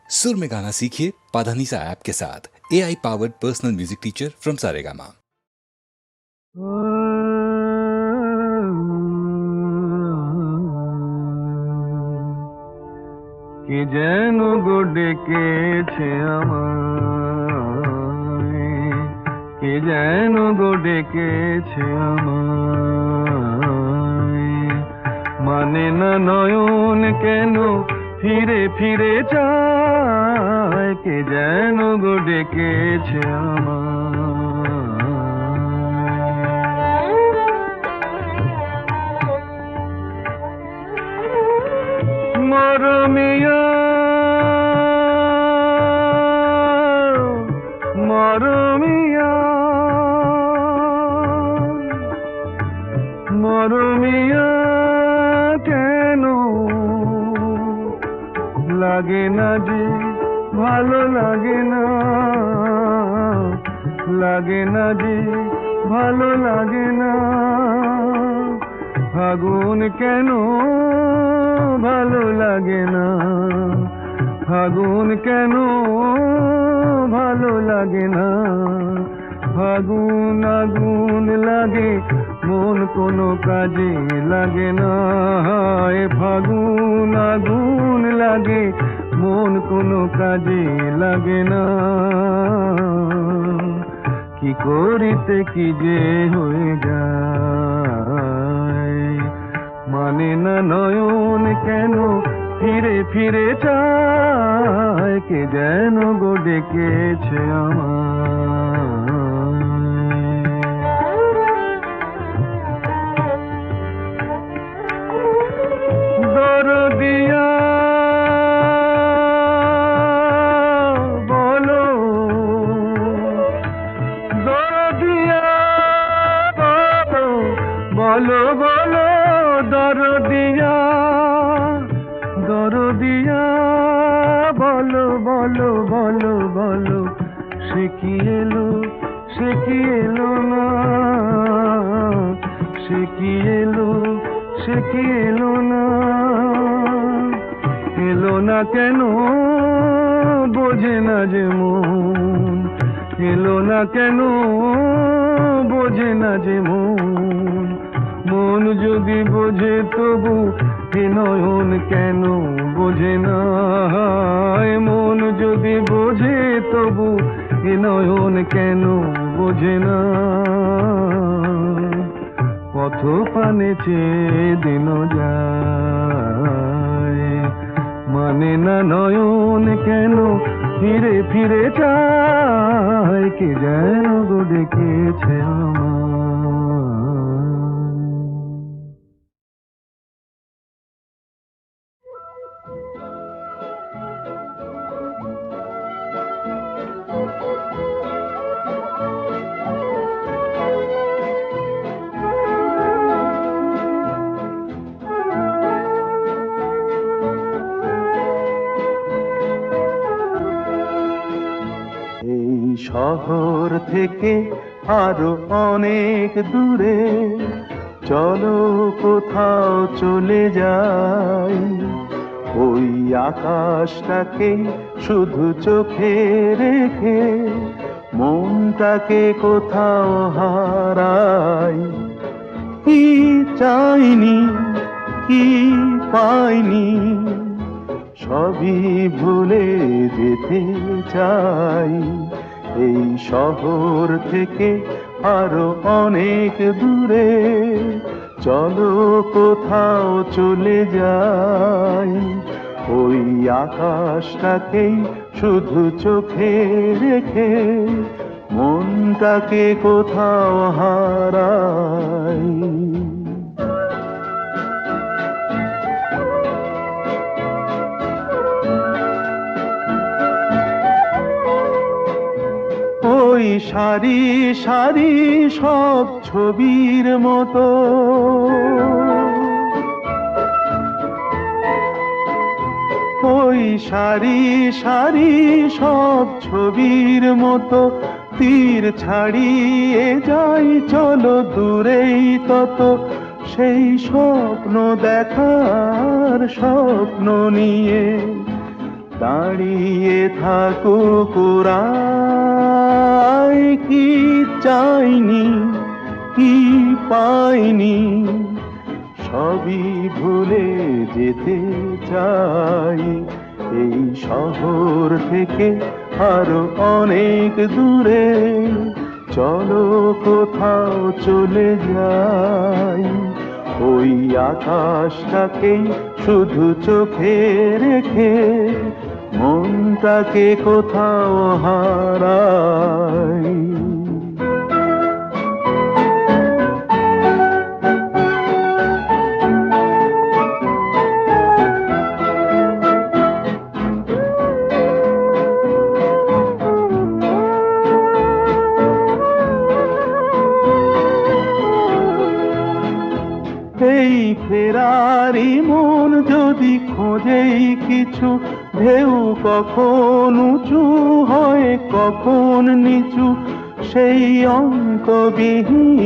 सुर में गाना सीखिए पाधानीसा ऐप के साथ। AI powered personal music teacher from Saregama. কে যেন গো ডেকেছে আমায়, কে যেন গো ডেকেছে আমায়, মানে না নয়ন কেন ফিরে ফিরে চায়, কে যেন গো ডেকেছে আমায়। মরমিয়া মরমিয়া মরমিয়া কেন লাগে না যে ভালো লাগে না, লাগে না যে ভালো লাগে না, ফাগুন কেন ভালো লাগে না, ফাগুন কেন ভালো লাগে না, ফাগুন আগুন লাগে মন কোনো কাজে লাগে না, ফাগুন আগুন লাগে মন কোনো কাজে লাগে না, কি করিতে কি যে হয়ে যায়, মানে না নয়ন কেন ফিরে ফিরে চায়, কে যেন গো ডেকেছে আমায়। দরদিয়া বলো, দরদিয়া বলো, বলো দরদিয়া, দরদিয়া বলো বলো বলো বলো, সে কি এলো, সে কি এলো না, সে কি এলো, সে কি এলো না, এলো না কেন বোঝে না যে মন, এলো না কেন বোঝে না যে মন, মন যদি বোঝে তবু এ নয়ন কেন বোঝে না, মন যদি বোঝে তবু এ নয়ন কেন বোঝে না, পথ পানে চেয়ে দিন যায়, মানে না নয়ন কেন ফিরে ফিরে চায়, কে যেন গো ডেকেছে আমায়। এই শহর থেকে আরো অনেক দূরে চলো কোথাও চলে যাই, ওই আকাশটাকে শুধু চোখে রেখে মনটাকে কোথাও হারাই, কি চাইনি কি পাইনি সবই ভুলে যেতে চাই, এই শহর থেকে আরো অনেক দূরে চলো কোথাও চলে যাই, ওই আকাশটাকেই শুধু চোখে রেখে মনটাকে কোথাও হারাই। ওই সারি সারি সব ছবির মতো, ওই সারি সারি সব ছবির মতো তীর ছাড়িয়ে যাই চলো দূরেই তত, সেই স্বপ্ন দেখার স্বপ্ন নিয়ে দাঁড়িয়ে থাকুক ওরাই, কি চাইনি কি পাইনি সবই ভুলে যেতে চাই এই শহর থেকে আরো অনেক দূরে। চলো কোথাও চলে যাই, ওই আকাশটাকেই শুধু চোখে রেখে মনটাকে কোথাও হারাই। এই ফেরারি মন যদি খোঁজেই কিছু, ঢেউ কখন উঁচু হয় কখন নিচু, সেই অঙ্কবিহীন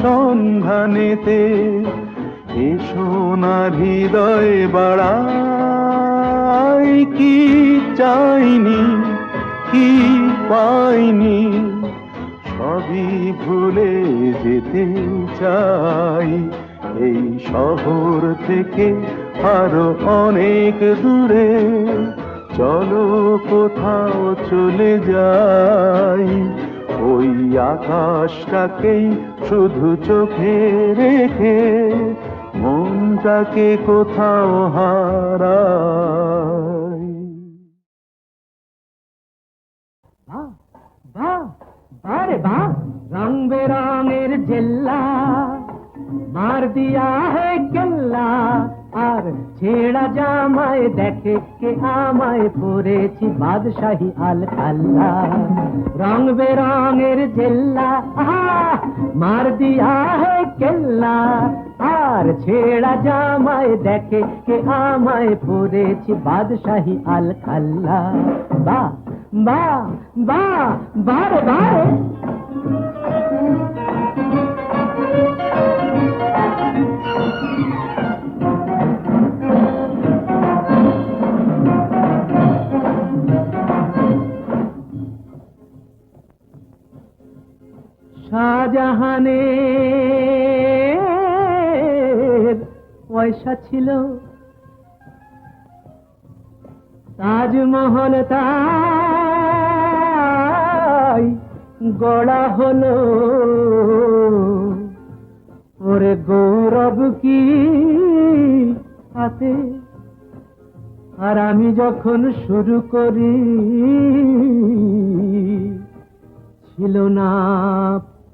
সন্ধানেতে এসো না হৃদয় বাড়াই, কি চাইনি কি পাইনি সবই ভুলে যেতে চাই এই শহর থেকে আরো অনেক দূরে। চলো কোথাও চলে যাই, ওই আকাশটাকেই শুধু চোখে রেখে মনটাকে কোথাও হারাই। বাহ বারে বাহ, রং বেরঙের জেল্লা মার দিয়া হে কেল্লা, আর ছেঁড়া জামায় দেখে কে আমায় পরেছি বাদশাহী আল কাল্লা। রং বেরঙের জেল্লা মার দিয়া হে কেল্লা, আর ছেঁড়া জামায় দেখে কে আমায় পরেছি বাদশাহী আল কাল্লা। বাহ বাহ বাহ বারে বারে। শাহজাহানের পয়সা ছিল, তাজমহল তাই গড়া হলো, ওরে গৌরব কি হাতে। আর আমি যখন শুরু করি ছিল না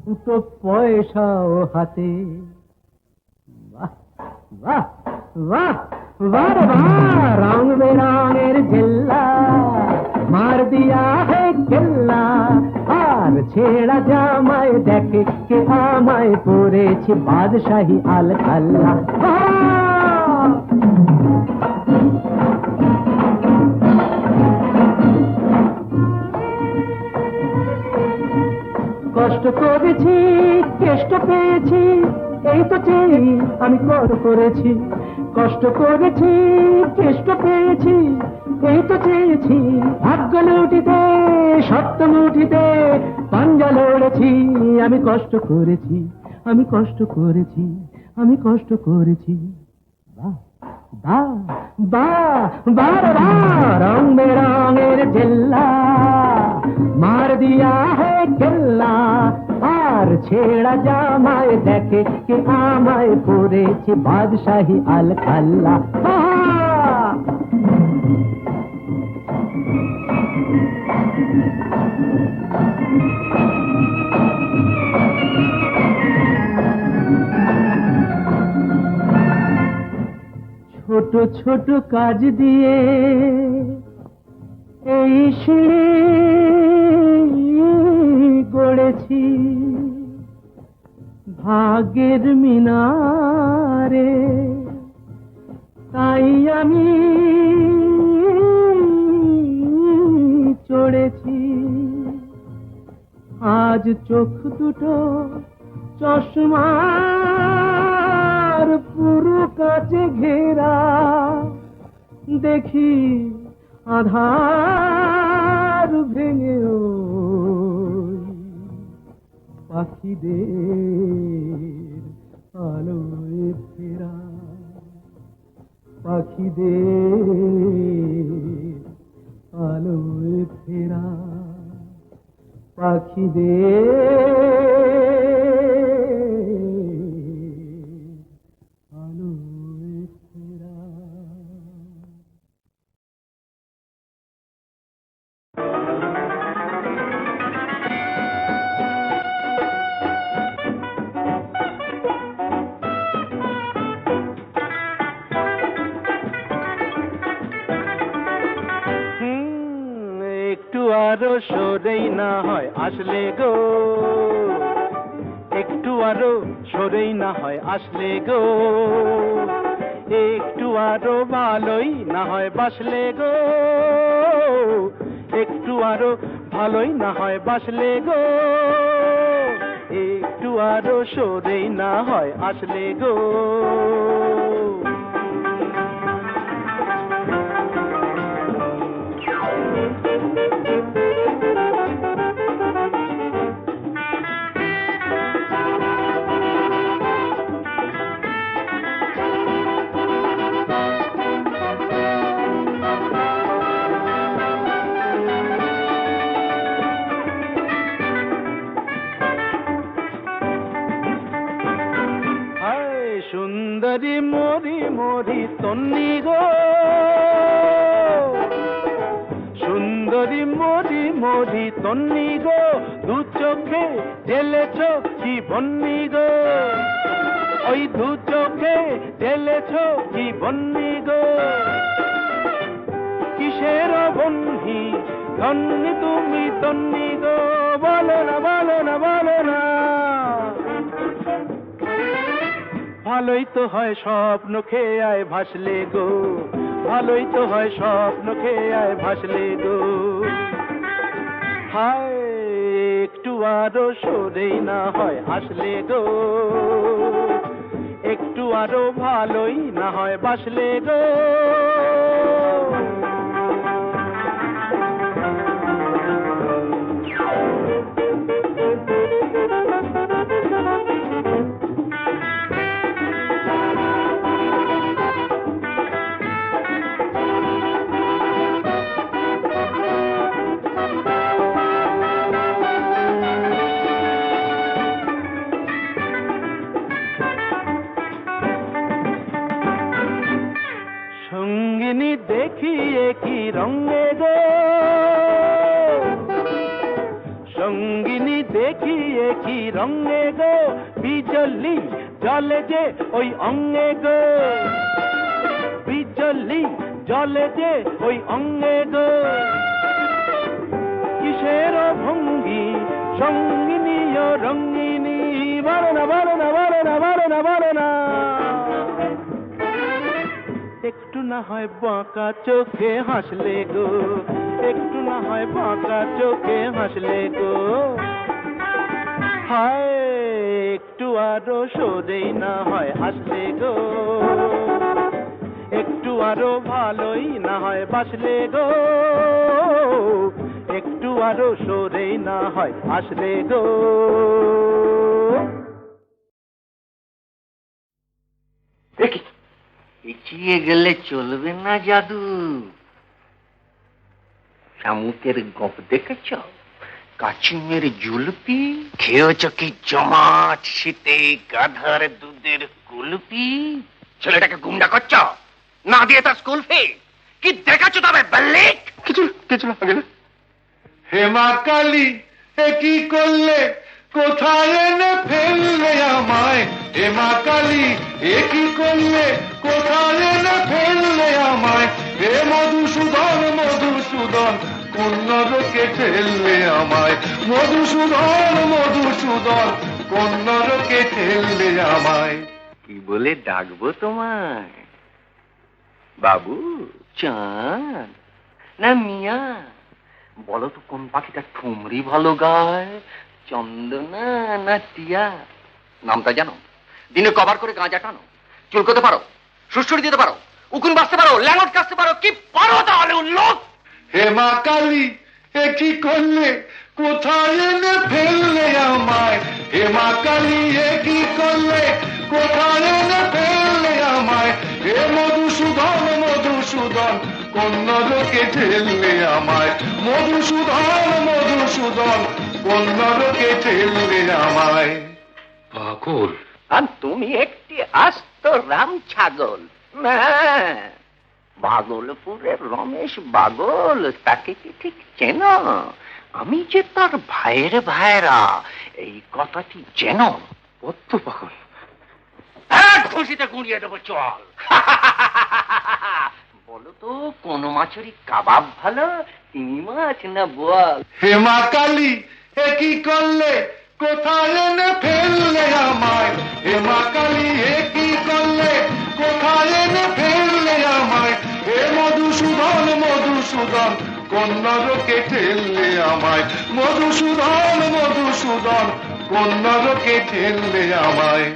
ফুটো পয়সাও হাতে। বাহ বাহ বাহ বাহ বাহ, রং বেরঙের জেল্লা মার দিয়া হে কেল্লা, আর ছেঁড়া জামায় দেখে কে আমায় পরেছি বাদশাহী আল কাল্লা। কষ্ট করেছি কেষ্ট পেয়েছি, এই তো চেয়ে আমি কর করেছি। কষ্ট করেছি কেষ্ট পেয়েছি, এই তো চেয়েছি। ভাগ্য লুটিতে সত্য মুঠিতে পাঞ্জা লড়েছি। আমি কষ্ট করেছি আমি কষ্ট করেছি আমি কষ্ট করেছি। বাহ বাহ বাহ বাহ বাহ, রং বেরঙের জেল্লা মার দিয়া হে কেল্লা, আর ছেঁড়া জামায় দেখে কে আমায় পরেছি বাদশাহী আল কাল্লা। ছোট ছোট কাজ দিয়ে এই গড়েছি ভাগ্যের মিনারে, তাই আমি চড়েছি। আজ চোখ দুটো চশমার পুরো কাছে ঘেরা, দেখি আধার ভেঙে পাখিদের আলোয় ফেরা, পাখিদের আলোয় ফেরা, পাখিদের আলোয় ফেরা। একটু আরো সরেই না হয় আসলে গো, একটু আরো সরেই না হয় আসলে গো, একটু আরো ভালোই না হয় বাসলে গো, একটু আরো ভালোই না হয় বাসলে গো, একটু আরো সরেই না হয় আসলে গো। সুন্দরী মরি মরি তন্নি গো, সুন্দরী মরি মরি তন্নি গো, দু চোখে ঢেলেছ কি বন্নি গো, ওই দু চোখে ঢেলেছ কি বন্নি গো, কিসের বন্ধি ধন্যি তুমি তন্নি গো, বলো না বলো না বলো না। ভালোই তো হয় স্বপ্ন খেয়ে আয় ভাসলে গো, ভালোই তো হয় স্বপ্ন খেয়ে আয় ভাসলে গো, হায় একটু আরো সরেই না হয় আসলে গো, একটু আরো ভালোই না হয় বাসলে গো। সঙ্গিনী দেখিয়ে কি রঙে গো, সঙ্গিনী দেখিয়ে কি রঙে গো, বিজলি জলে যে ওই অঙ্গে গো, বিজলি জলে যে ওই অঙ্গে গো, কিসের ভঙ্গি সঙ্গিনী ও রঙ্গিনী, বলো না বলো না বলো না বলো না বলো না। একটু না হয় বাঁকা চোখে হাসলে গো, একটু না হয় বাঁকা চোখে হাসলে গো, হায় একটু আরো সরেই না হয় আসলে গো, একটু আরো ভালোই না হয় বাসলে গো, একটু আরো সরেই না হয় আসলে গো। দেখি এগিয়ে গেলে চলবে না জাদু। শামুকের গপ দেখেছ, কাচিমের জুলপি খেয়েছ কি জমাট শীতে গাধার দুধের কুলপি, ছেলেটাকে গুন্ডা করছ না দিয়ে তার স্কুল ফি কি দেখাচ্ছ তবে বাল্লিক? কিছু কিছু না গেলে হেমা কালী এ কি করলে, কোথায় এনে ফেললে আমায়, হেমা কালী এ কি করলে, কোথায় এনে ফেললে আমায়, হে মধুসূদন মধুসূদন কোন নরকে ঠেললে আমায়, মধুসূদন মধুসূদন কোন নরকে ঠেললে আমায়। কি বলে ডাকবো তোমায়? বাবু, চাঁদ না মিয়া? বলো তো কোন পাখিটা ঠুমরি ভালো গায়, চন্দনা না টিয়া? নামটা জানো? দিনে কভার করে গাঁজা টানো, চুলকোতে পারো, সুড়সুড়ি দিতে পারো, উকুন বাঁচতে পারো, ল্যাঙ্গট কাটতে পারো, কি পারো তাহলে উল্লোক? হে মা কালী এ কি করলে কোথায় এনে ফেললে আমায় হে মা কালী এ কি করলে কোথায় এনে ফেললে আমায় হে মধুসূদন মধুসূদন কোন নরকে ঠেললে আমায় মধুসূদন মধুসূদন কোন নরকে ঠেললে আমায় পাগল। আর তুমি একটি আস্ত রাম ছাগল না, ভাগলপুরের রমেশ বাগল, তাকে কি ঠিক চেনো? আমি যে তার ভাইয়ের ভাইরা, এই কথাটি চেনো? বদ্ধ পাগল। এক খুশিতে গুঁড়িয়ে দেবো, চল। বলো তো, কোন মাছেরই কাবাব ভালো, চিংড়ি মাছ না বোয়াল? হে মা কালী এ কি করলে কোথায় এনে ফেললে আমায় হে মা কালী এ কি করলে কোথায় এনে ফেললে আমায় হে মধুসূদন মধুসূদন কোন নরকে ঠেললে আমায় মধুসূদন মধুসূদন কোন নরকে ঠেললে আমায়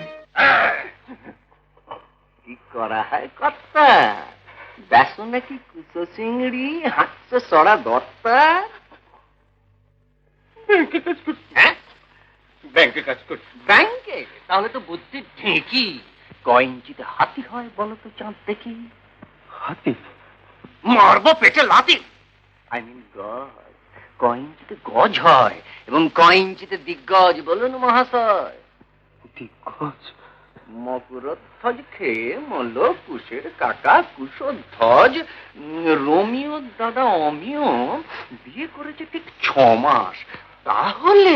কি করা হয় কর্তা? বেসো নাকি কুচো চিংড়ি, হাঁটছে সরা দত্তা? হ্যাঁ, ব্যাংকে কাজ করছি। ব্যাংকে? তাহলে তো বুদ্ধি ঠিকই। কয় ইঞ্চিতে হাতি হয় বলো তো চাঁদ দেখি? হাতি? মারবো পেটে লাথি। আই মিন গজ। কয় ইঞ্চিতে গজ হয় এবং কয় ইঞ্চিতে দিগ্গজ বলুন মহাশয়? দিগ্গজ? মকুরধ্বজ খেয়ে মল কুশের কাকা কুশধ্বজ। রোমিও দাদা অমিও বিয়ে করেছে ঠিক 6 মাস। তাহলে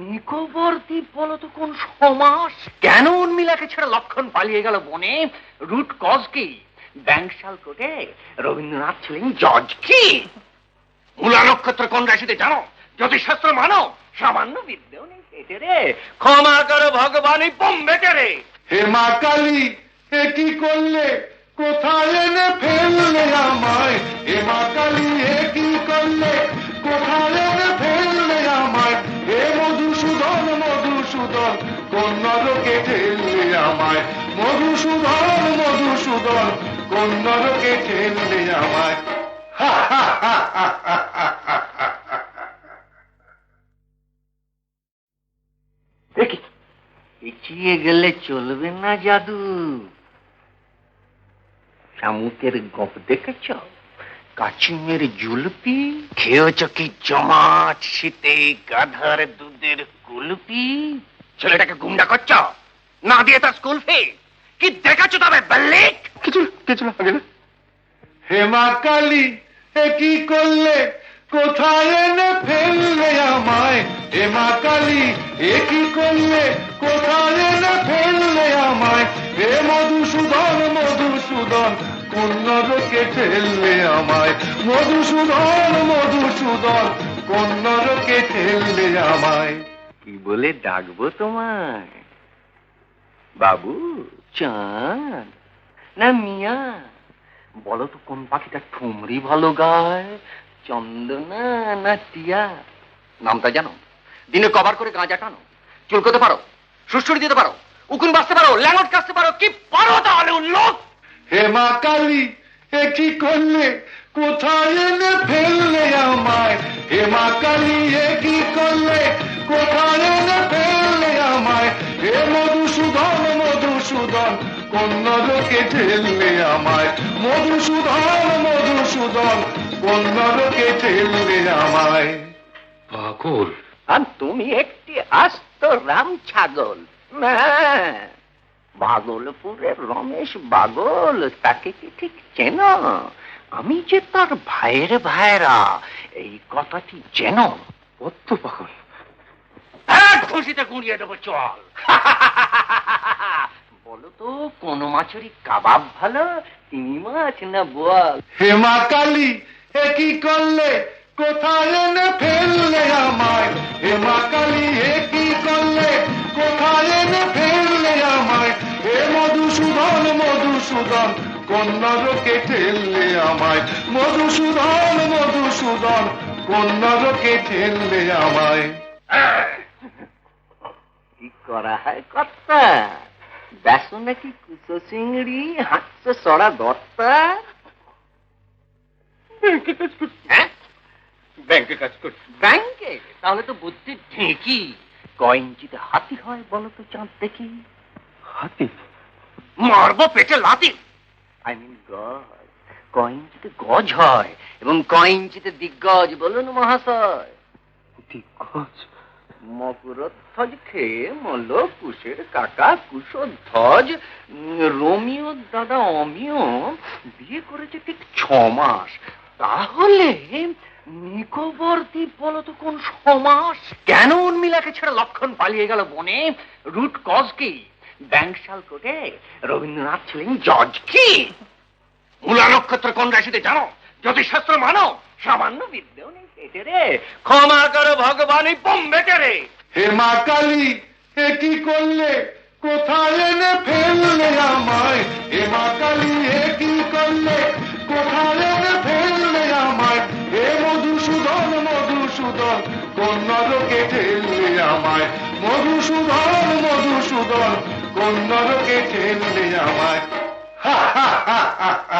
নিকোবর দ্বীপ বলো তো কোন সমাস? কেন উর্মিলাকে ছেড়ে লক্ষণ পালিয়ে গেল বনে? রুট কজ কি? ব্যাংশাল কোটে রবীন্দ্রনাথ ছিলেন জজ কি? মূলা নক্ষত্র কোন রাশিতে জানো? জ্যোতিষশাস্ত্র মানো? সামান্য বিদ্যেও নেই পেটে রে। ক্ষমা করো ভগবানই বোম্বেটে রে। হে মা কালী এ কি করলে কোথায় এনে ফেললে আমায় হে মা কালী এ কি করলে কোথায় এনে ফেললে আমায় হে মধুসূদন মধুসূদন কোন নরকে ঠেললে আমায় মধুসূদন মধুসূদন কোন নরকে ঠেললে আমায় দেখি পিছিয়ে গেলে চলবে না জাদু। শামুকের গপ দেখেছ? কাচিমের জুলপি খেয়েছ কি জমাট শীতে গাধার দুধের কুলপি? ছেলেটাকে গুন্ডা করছ না দিয়ে তার স্কুল ফি? কি দেখেছো তবে বল্লিক? কিছু না আগে। হে মা কালী এ কি করলে কোথায় এনে ফেললে আমায় হে মা কালী এ কি করলে কোথায় এনে ফেললে আমায় হে মধুসূদন মধুসূদন কোন নরকে ঠেললে আমায় মধুসূদন মধুসূদন কোন নরকে ঠেললে আমায় কি বলে ডাকবো তোমায়? বাবু, চাঁদ না মিয়া? বলো তো, কোন পাখিটা ঠুমরি ভালো গায়, চন্দনা না টিয়া? নামটা জানো? দিনে কভার করে গাঁজা টানো, চুলকোতে পারো, সুড়সুড়ি দিতে পারো, উকুন বাঁচতে পারো, ল্যাঙ্গট কাটতে পারো, কি পারো তাহলে উল্লোক? হে মা কালী এ কি করলে কোথায় এনে ফেললে আমায় হে মা কালী এ কি করলে কোথায় এনে ফেললে আমায় হে মধুসূদন মধুসূদন কোন নরকে ঠেললে আমায় মধুসূদন মধুসূদন কোন নরকে ঠেললে আমায় পাগল। আর তুমি একটি আস্ত রাম ছাগল না, ভাগলপুরের রমেশ বাগল, তাকে কি ঠিক চেনো? আমি যে তার ভাইয়ের ভাইরা, এই কথাটি চেনো? বদ্ধ পাগল। এক খুশিতে গুঁড়িয়ে দেবো, চল। বলো তো, কোন মাছেরই কাবাব ভালো, চিংড়ি মাছ না বোয়াল? হে মা কালী এ কি করলে কোথায় এনে ফেললে আমায় হে মা কালী এ কি করলে কোথায় এনে ফেললে আমায় হে মধুসূদন মধুসূদন কোন নরকে ঠেললে আমায় মধুসূদন মধুসূদন কোন নরকে ঠেললে আমায় কি করা হয় কর্তা? বেসো নাকি কুচো চিংড়ি, হাঁটছে সরা দত্তা? হ্যাঁ ব্যাংকে কাজ করছি। ব্যাংকে? তাহলে তো বুদ্ধি ঢেঁকি। ক ইঞ্চিতে হাতি হয় বলো তো চাঁদ দেখি? হাতি? মারবো পেটে লাথি। আই মিন গজ। ক ইঞ্চিতে গজ হয় এবং ক ইঞ্চিতে দিগ্গজ বলুন মহাশয়। দিগ্গজ? মকরধ্বজ খেয়ে মল কুশের কাকা কুশধ্বজ রোমিও দাদা অমিয় বিয়ে করেছে ঠিক 6 মাস। তাহলে নিকোবর দ্বীপ বলো তো কোন সমাস? কেন উর্মিলাকে ছেড়ে লক্ষণ পালিয়ে গেল বনে? রুট কজ কি? ব্যাংকশাল কোটে রবীন্দ্রনাথ ছিলেন জজ কি? মূলা নক্ষত্র কোন রাশিতে জানো? জ্যোতিষশাস্ত্র মানো? সামান্য বিদ্যেও নেই পেটে রে। ক্ষমা করো ভগবান, এই বোম্বেতে রে। হে মা কালী এ কি করলে, কোথায় এনে ফেললে আমায়? হে মা কালী এ কি করলে, কোথায় এনে ফেললে আমায়? হে মধুসূদন মধুসূদন কোন নরকে ঠেললে আমায়? মধুসূদন মধুসূদন কোন নরকে ঠেললে আমায়? হা হা হা হা।